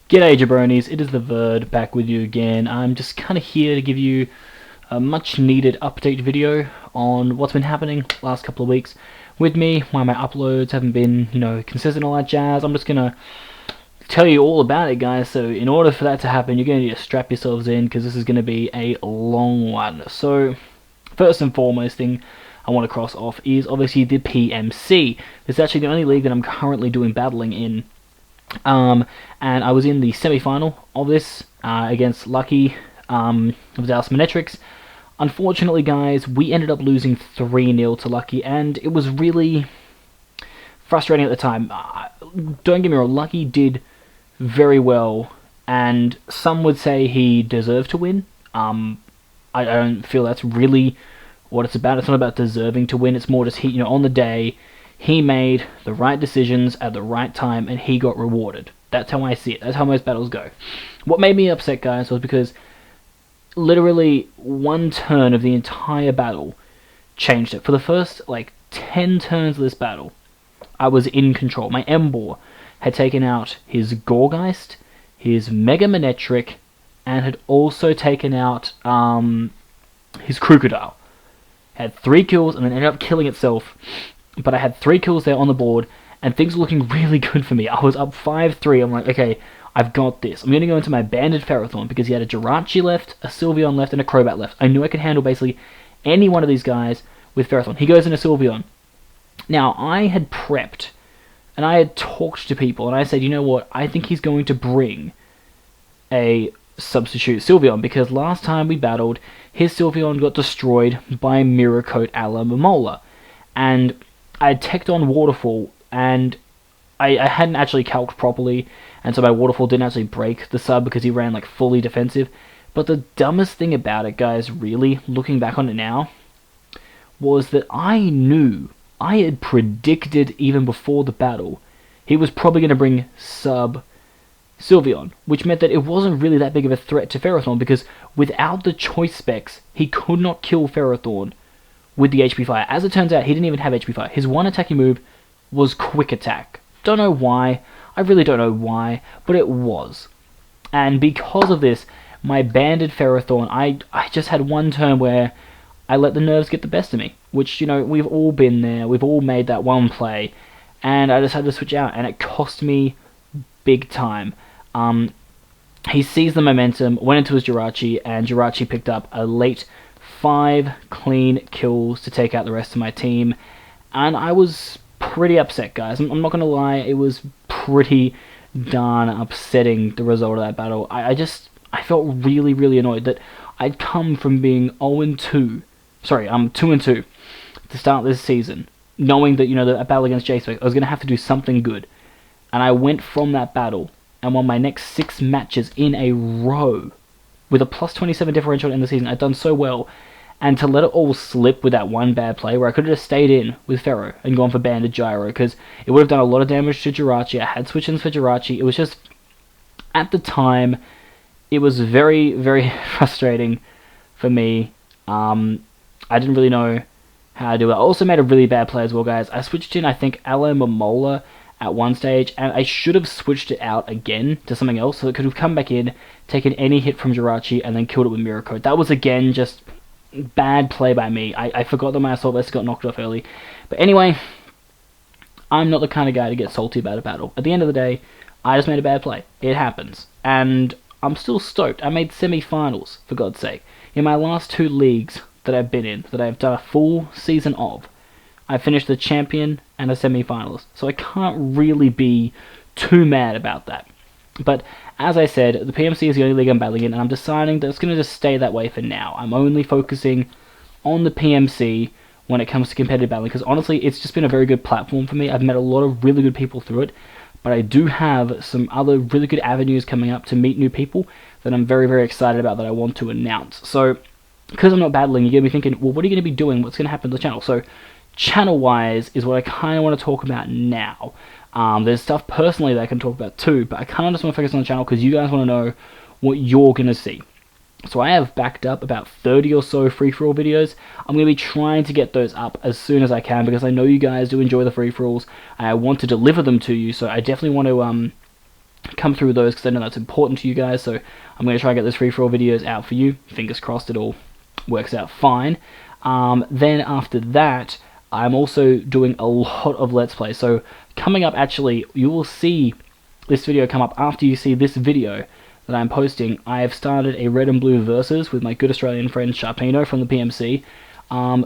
G'day jabronis, it is the Verd back with you again. I'm just kind of here to give you a much needed update video on what's been happening last couple of weeks with me, why my uploads haven't been, consistent, all that jazz. I'm just gonna tell you all about it, guys. So in order for that to happen, you're gonna need to strap yourselves in because this is gonna be a long one. So first and foremost thing I want to cross off is obviously the PMC. It's actually the only league that I'm currently doing battling in. And I was in the semi-final of this against Lucky of Dallas Manetrix. Unfortunately, guys, we ended up losing 3-0 to Lucky, and it was really frustrating at the time. Don't get me wrong, Lucky did very well, and some would say he deserved to win. I don't feel that's really what it's about. It's not about deserving to win. It's more just on the day, he made the right decisions at the right time, and he got rewarded. That's how I see it. That's how most battles go. What made me upset, guys, was because literally one turn of the entire battle changed it. For the first, 10 turns of this battle, I was in control. My Embor had taken out his Gorgeist, his Mega Manetric, and had also taken out his Crocodile. Had 3 kills, and then ended up killing itself. But I had 3 kills there on the board, and things were looking really good for me. I was up 5-3. I'm like, okay, I've got this. I'm going to go into my Banded Ferrothorn, because he had a Jirachi left, a Sylveon left, and a Crobat left. I knew I could handle basically any one of these guys with Ferrothorn. He goes into Sylveon. Now, I had prepped, and I had talked to people, and I said, you know what, I think he's going to bring a substitute Sylveon, because last time we battled, his Sylveon got destroyed by Mirror Coat a la Momola. And I had teched on Waterfall, and I hadn't actually calced properly, and so my Waterfall didn't actually break the sub because he ran fully defensive. But the dumbest thing about it, guys, really, looking back on it now, was that I knew, I had predicted even before the battle, he was probably going to bring sub Sylveon, which meant that it wasn't really that big of a threat to Ferrothorn, because without the choice specs, he could not kill Ferrothorn with the HP Fire. As it turns out, he didn't even have HP Fire. His one attacking move was Quick Attack. Don't know why. I really don't know why, but it was. And because of this, my Banded Ferrothorn, I just had one turn where I let the nerves get the best of me, which, we've all been there. We've all made that one play, and I just had to switch out, and it cost me big time. He seized the momentum, went into his Jirachi, and Jirachi picked up a late 5 clean kills to take out the rest of my team, and I was pretty upset, guys. I'm not going to lie, it was pretty darn upsetting, the result of that battle. I felt really, really annoyed that I'd come from being 2-2 to start this season, knowing that, the battle against J-Spec, I was going to have to do something good, and I went from that battle and won my next 6 matches in a row with a plus 27 differential in the season. I'd done so well, and to let it all slip with that one bad play where I could have just stayed in with Ferro and gone for Banded Gyro, because it would have done a lot of damage to Jirachi. I had switch-ins for Jirachi. It was just, at the time, it was very, very frustrating for me. I didn't really know how to do it. I also made a really bad play as well, guys. I switched in, I think, Aloe Momola at one stage, and I should have switched it out again to something else, so it could have come back in, taken any hit from Jirachi, and then killed it with Mirror Coat. That was, again, just bad play by me. I forgot that my Assault Vest got knocked off early. But anyway, I'm not the kind of guy to get salty about a battle. At the end of the day, I just made a bad play. It happens. And I'm still stoked. I made semi-finals, for God's sake. In my last 2 leagues that I've been in, that I've done a full season of, I finished the champion and a semi-finalist, so I can't really be too mad about that. But as I said, the PMC is the only league I'm battling in, and I'm deciding that it's going to just stay that way for now. I'm only focusing on the PMC when it comes to competitive battling, because honestly, it's just been a very good platform for me. I've met a lot of really good people through it, but I do have some other really good avenues coming up to meet new people that I'm very, very excited about, that I want to announce. So, because I'm not battling, you're going to be thinking, well, what are you going to be doing? What's going to happen to the channel? So, channel-wise is what I kind of want to talk about now. There's stuff personally that I can talk about too, but I kind of just want to focus on the channel because you guys want to know what you're going to see. So I have backed up about 30 or so free-for-all videos. I'm going to be trying to get those up as soon as I can, because I know you guys do enjoy the free-for-alls, and I want to deliver them to you, so I definitely want to come through those because I know that's important to you guys. So I'm going to try and get those free-for-all videos out for you. Fingers crossed it all works out fine. Then after that, I'm also doing a lot of Let's Play. So coming up, actually, you will see this video come up after you see this video that I'm posting. I have started a red and blue versus with my good Australian friend Sharpino from the PMC.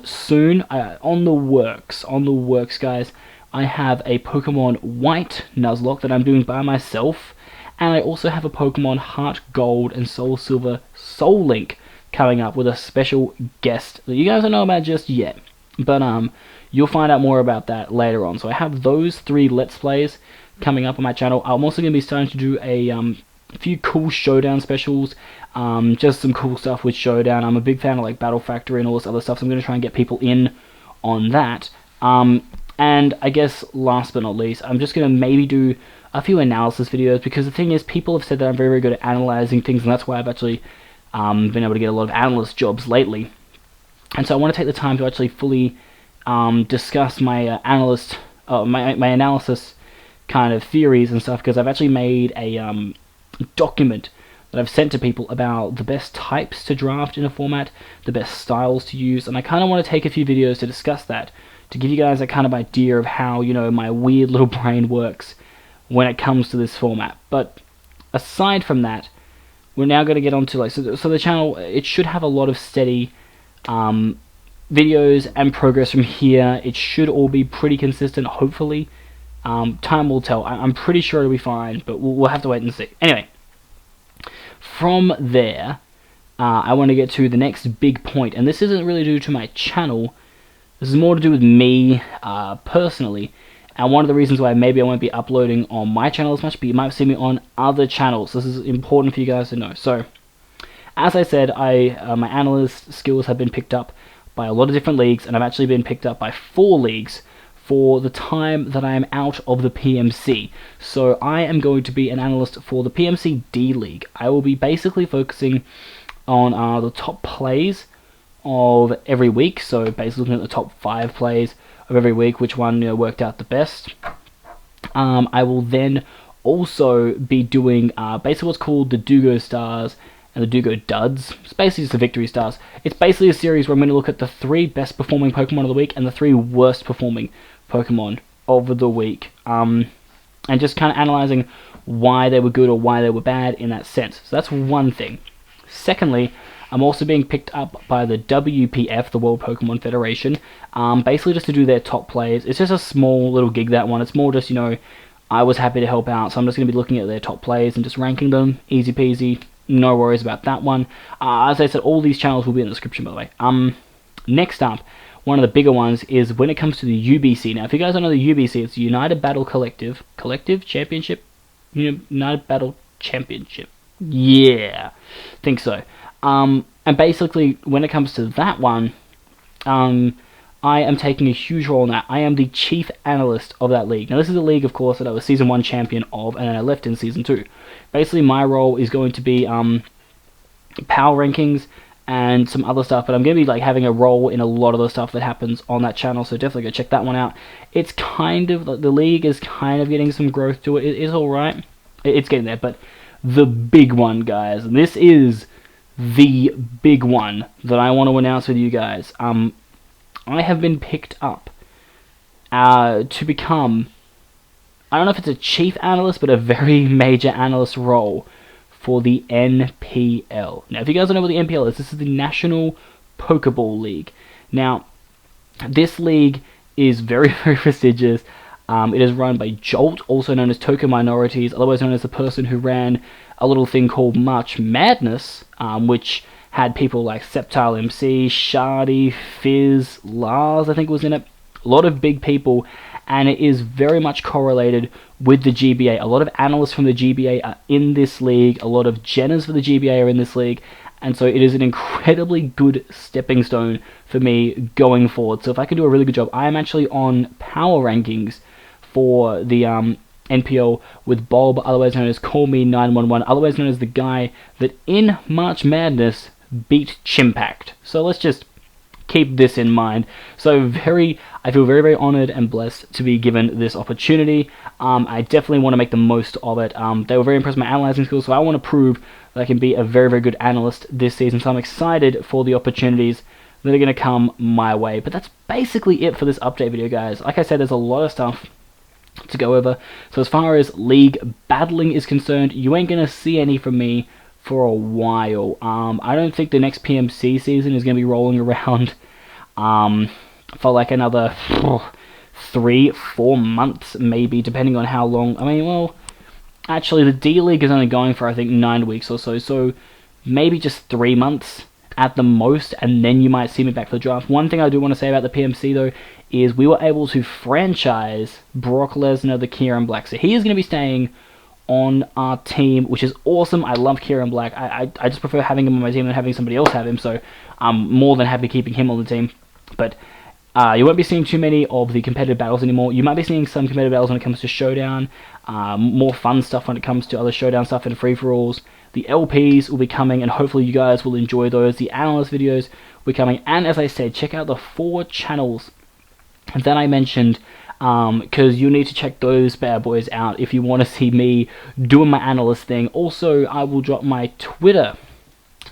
Soon, on the works, guys, I have a Pokemon White Nuzlocke that I'm doing by myself, and I also have a Pokemon Heart Gold and Soul Silver Soul Link coming up with a special guest that you guys don't know about just yet, but you'll find out more about that later on. So I have those 3 Let's Plays coming up on my channel. I'm also going to be starting to do a few cool Showdown specials, just some cool stuff with Showdown. I'm a big fan of like Battle Factory and all this other stuff, so I'm going to try and get people in on that. And I guess last but not least, I'm just going to maybe do a few analysis videos, because the thing is, people have said that I'm very, very good at analyzing things, and that's why I've actually been able to get a lot of analyst jobs lately. And so I want to take the time to actually fully discuss my my analysis kind of theories and stuff, because I've actually made a document that I've sent to people about the best types to draft in a format, the best styles to use, and I kind of want to take a few videos to discuss that, to give you guys a kind of idea of how, you know, my weird little brain works when it comes to this format. But aside from that, we're now going to get on to, like, so the channel, it should have a lot of steady videos and progress from here. It should all be pretty consistent, hopefully. Time will tell. I'm pretty sure it'll be fine, but we'll have to wait and see. Anyway, from there, I want to get to the next big point, and this isn't really due to my channel. This is more to do with me personally, and one of the reasons why maybe I won't be uploading on my channel as much, but you might see me on other channels. This is important for you guys to know. So, as I said, my analyst skills have been picked up by a lot of different leagues, and I've actually been picked up by 4 leagues for the time that I am out of the PMC. So I am going to be an analyst for the PMC D-League. I will be basically focusing on the top plays of every week, so basically looking at the top 5 plays of every week, which one, you know, worked out the best. I will then also be doing basically what's called the Dugo Stars and the Dugo Duds. It's basically just the Victory Stars. It's basically a series where I'm going to look at the 3 best performing Pokemon of the week and the 3 worst performing Pokemon of the week, and just kind of analyzing why they were good or why they were bad in that sense. So that's one thing. Secondly, I'm also being picked up by the WPF, the World Pokemon Federation, basically just to do their top players. It's just a small little gig, that one. It's more just, you know, I was happy to help out, so I'm just going to be looking at their top players and just ranking them. Easy peasy, no worries about that one. As I said, all these channels will be in the description, by the way. Next up, one of the bigger ones is when it comes to the UBC. Now, if you guys don't know the UBC, it's the United Battle Collective Championship? United Battle Championship. Yeah, think so. And basically, when it comes to that one, I am taking a huge role in that. I am the chief analyst of that league. Now, this is a league, of course, that I was Season 1 champion of, and then I left in Season 2. Basically, my role is going to be power rankings and some other stuff, but I'm going to be like having a role in a lot of the stuff that happens on that channel, so definitely go check that one out. It's kind of, the league is kind of getting some growth to it. It is alright. It's getting there, but the big one, guys, and this is the big one that I want to announce with you guys. I have been picked up to become, I don't know if it's a chief analyst, but a very major analyst role for the NPL. Now, if you guys don't know what the NPL is, this is the National Pokeball League. Now, this league is very, very prestigious. It is run by Jolt, also known as Token Minorities, otherwise known as the person who ran a little thing called March Madness, which had people like Sceptile MC, Shardy, Fizz, Lars, I think was in it. A lot of big people, and it is very much correlated with the GBA. A lot of analysts from the GBA are in this league, a lot of Jenners for the GBA are in this league, and so it is an incredibly good stepping stone for me going forward. So if I can do a really good job, I am actually on power rankings for the NPL with Bob, otherwise known as Call Me 911, otherwise known as the guy that in March Madness beat Chimpact. So let's just keep this in mind. So I feel very, very honored and blessed to be given this opportunity. I definitely want to make the most of it. They were very impressed with my analyzing skills, so I want to prove that I can be a very, very good analyst this season. So I'm excited for the opportunities that are going to come my way. But that's basically it for this update video, guys. Like I said, there's a lot of stuff to go over. So as far as league battling is concerned, you ain't going to see any from me for a while. I don't think the next PMC season is going to be rolling around for like another 3-4 months, maybe, depending on how long. I mean, well, actually, the D-League is only going for, I think, 9 weeks or so, so maybe just 3 months at the most, and then you might see me back for the draft. One thing I do want to say about the PMC, though, is we were able to franchise Brock Lesnar, the Kyurem-B. So he is going to be staying on our team, which is awesome. I love Kyurem-B. I just prefer having him on my team than having somebody else have him, so I'm more than happy keeping him on the team. But you won't be seeing too many of the competitive battles anymore. You might be seeing some competitive battles when it comes to Showdown, more fun stuff when it comes to other Showdown stuff and free-for-alls. The LPs will be coming, and hopefully you guys will enjoy those. The analyst videos will be coming, and as I said, check out the 4 channels that I mentioned, because you need to check those bad boys out if you want to see me doing my analyst thing. Also, I will drop my Twitter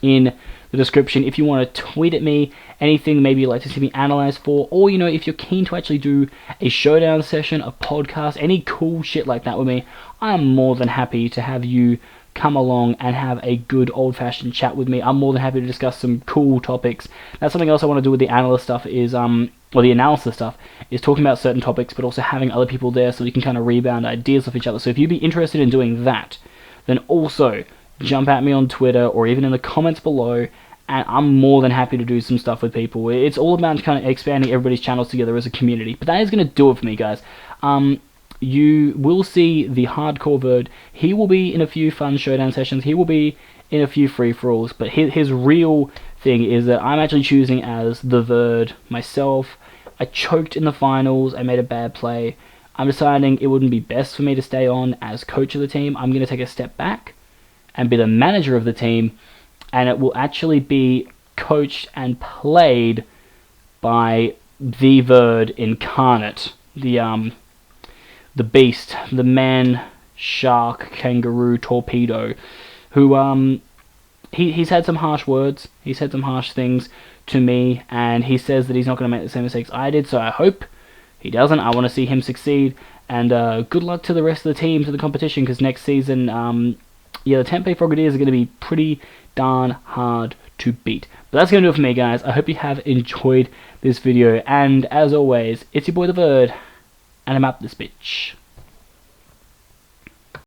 in the description if you want to tweet at me anything maybe you'd like to see me analyze for, or you know, if you're keen to actually do a Showdown session, a podcast, any cool shit like that with me, I am more than happy to have you come along and have a good old-fashioned chat with me. I'm more than happy to discuss some cool topics. That's something else I want to do with the analyst stuff is or the analysis stuff, is talking about certain topics, but also having other people there so we can kind of rebound ideas off each other. So if you'd be interested in doing that, then also jump at me on Twitter or even in the comments below, and I'm more than happy to do some stuff with people. It's all about kind of expanding everybody's channels together as a community. But that is going to do it for me, guys. You will see the hardcore Verd. He will be in a few fun Showdown sessions. He will be in a few free-for-alls. But his real thing is that I'm actually choosing as the Verd myself. I choked in the finals. I made a bad play. I'm deciding it wouldn't be best for me to stay on as coach of the team. I'm going to take a step back and be the manager of the team. And it will actually be coached and played by the Verd incarnate. The beast, the man, shark, kangaroo, torpedo, who, he's had some harsh words, he's had some harsh things to me, and he says that he's not going to make the same mistakes I did, so I hope he doesn't. I want to see him succeed, and good luck to the rest of the teams in the competition, because next season, yeah, the Tempe Frogadiers are going to be pretty darn hard to beat. But that's going to do it for me, guys. I hope you have enjoyed this video, and as always, it's your boy the Verd, and I'm out this bitch.